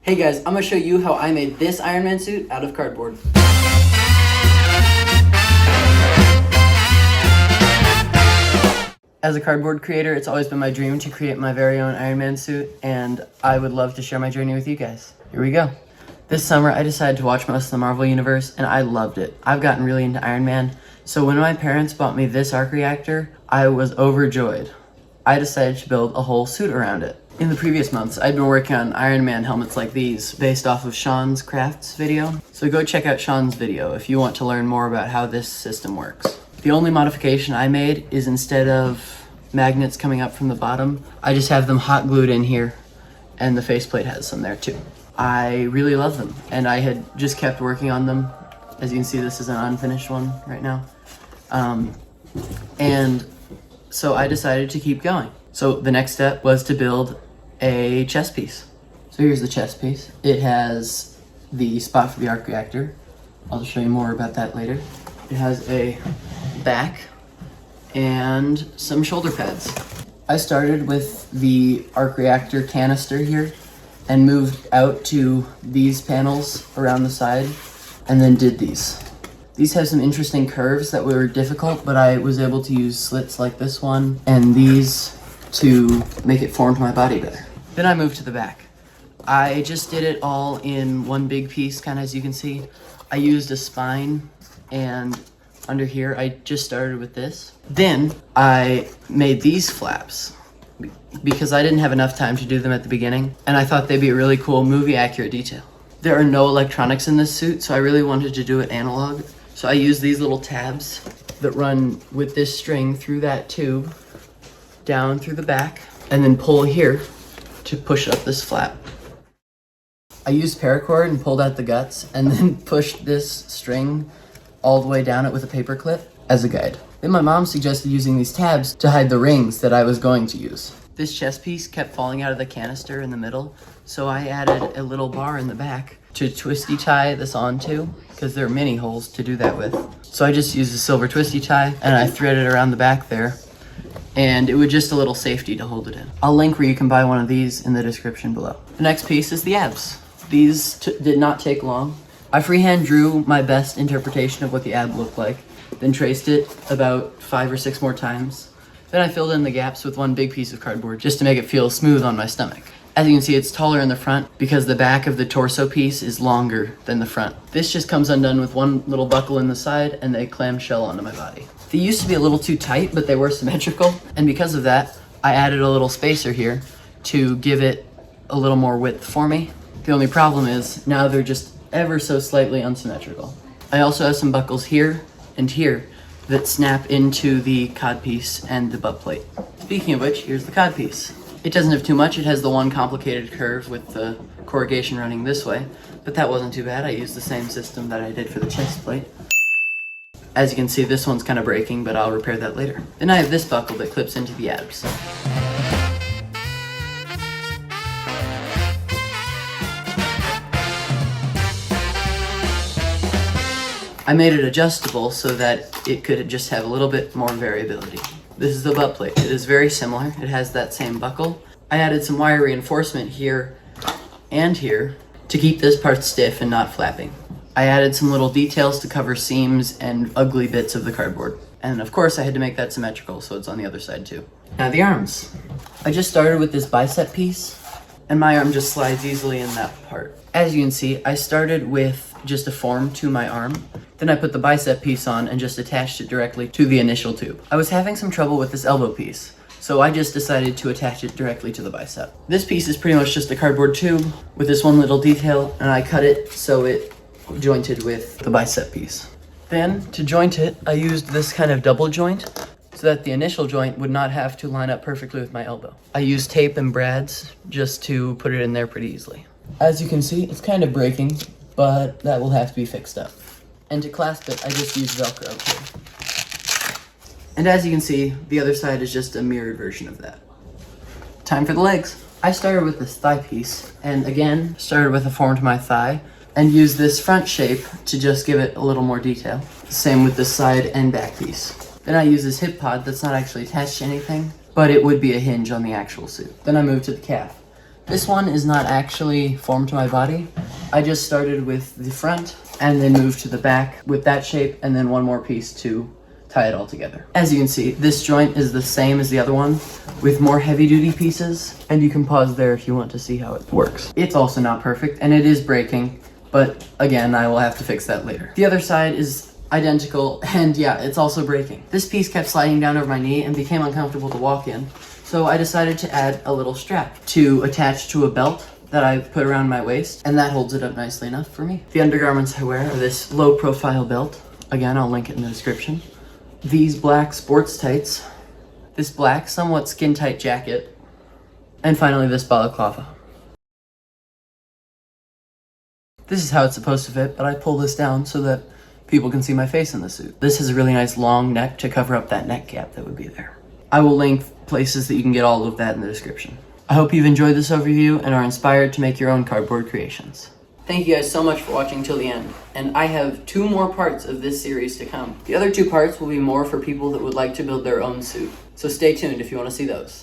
Hey guys, I'm gonna show you how I made this Iron Man suit out of cardboard. As a cardboard creator, it's always been my dream to create my very own Iron Man suit, and I would love to share my journey with you guys. Here we go. This summer, I decided to watch most of the Marvel Universe, and I loved it. I've gotten really into Iron Man, so when my parents bought me this arc reactor, I was overjoyed. I decided to build a whole suit around it. In the previous months, I'd been working on Iron Man helmets like these, based off of Sean's crafts video. So go check out Sean's video if you want to learn more about how this system works. The only modification I made is instead of magnets coming up from the bottom, I just have them hot glued in here, and the faceplate has some there too. I really love them, and I had just kept working on them. As you can see, this is an unfinished one right now. And so I decided to keep going. So the next step was to build a chest piece. So here's the chest piece. It has the spot for the arc reactor. I'll show you more about that later. It has a back and some shoulder pads. I started with the arc reactor canister here and moved out to these panels around the side and then did these. These have some interesting curves that were difficult, but I was able to use slits like this one and these to make it form to my body better. Then I moved to the back. I just did it all in one big piece, kind of as you can see. I used a spine, and under here I just started with this. Then I made these flaps because I didn't have enough time to do them at the beginning, and I thought they'd be a really cool movie accurate detail. There are no electronics in this suit, so I really wanted to do it analog. So I used these little tabs that run with this string through that tube, down through the back, and then pull here to push up this flap. I used paracord and pulled out the guts, and then pushed this string all the way down it with a paper clip as a guide. Then my mom suggested using these tabs to hide the rings that I was going to use. This chest piece kept falling out of the canister in the middle, so I added a little bar in the back to twisty tie this onto, because there are many holes to do that with. So I just used a silver twisty tie, and I threaded it around the back there, and it was just a little safety to hold it in. I'll link where you can buy one of these in the description below. The next piece is the abs. These did not take long. I freehand drew my best interpretation of what the ab looked like, then traced it about 5 or 6 more times. Then I filled in the gaps with one big piece of cardboard just to make it feel smooth on my stomach. As you can see, it's taller in the front because the back of the torso piece is longer than the front. This just comes undone with one little buckle in the side and they clamshell onto my body. They used to be a little too tight, but they were symmetrical, and because of that, I added a little spacer here to give it a little more width for me. The only problem is now they're just ever so slightly unsymmetrical. I also have some buckles here and here that snap into the codpiece and the butt plate. Speaking of which, here's the codpiece. It doesn't have too much. It has the one complicated curve with the corrugation running this way, but that wasn't too bad. I used the same system that I did for the chest plate. As you can see, this one's kind of breaking, but I'll repair that later. Then I have this buckle that clips into the abs. I made it adjustable so that it could just have a little bit more variability. This is the butt plate. It is very similar. It has that same buckle. I added some wire reinforcement here and here to keep this part stiff and not flapping. I added some little details to cover seams and ugly bits of the cardboard. And of course I had to make that symmetrical so it's on the other side too. Now the arms. I just started with this bicep piece and my arm just slides easily in that part. As you can see, I started with just a form to my arm. Then I put the bicep piece on and just attached it directly to the initial tube. I was having some trouble with this elbow piece, so I just decided to attach it directly to the bicep. This piece is pretty much just a cardboard tube with this one little detail, and I cut it so it jointed with the bicep piece. Then, to joint it, I used this kind of double joint so that the initial joint would not have to line up perfectly with my elbow. I used tape and brads just to put it in there pretty easily. As you can see, it's kind of breaking, but that will have to be fixed up. And to clasp it, I just used Velcro here. And as you can see, the other side is just a mirrored version of that. Time for the legs. I started with this thigh piece, and again, started with a form to my thigh, and used this front shape to just give it a little more detail. Same with the side and back piece. Then I used this hip pod that's not actually attached to anything, but it would be a hinge on the actual suit. Then I moved to the calf. This one is not actually formed to my body. I just started with the front and then moved to the back with that shape and then one more piece to tie it all together. As you can see, this joint is the same as the other one with more heavy duty pieces, and you can pause there if you want to see how it works. It's also not perfect and it is breaking, but again, I will have to fix that later. The other side is identical and yeah, it's also breaking. This piece kept sliding down over my knee and became uncomfortable to walk in, so I decided to add a little strap to attach to a belt that I put around my waist, and that holds it up nicely enough for me. The undergarments I wear are this low profile belt. Again, I'll link it in the description. These black sports tights, this black somewhat skin tight jacket, and finally this balaclava. This is how it's supposed to fit, but I pull this down so that people can see my face in the suit. This has a really nice long neck to cover up that neck gap that would be there. I will link places that you can get all of that in the description. I hope you've enjoyed this overview and are inspired to make your own cardboard creations. Thank you guys so much for watching till the end, and I have 2 more parts of this series to come. The other 2 parts will be more for people that would like to build their own suit, so stay tuned if you want to see those.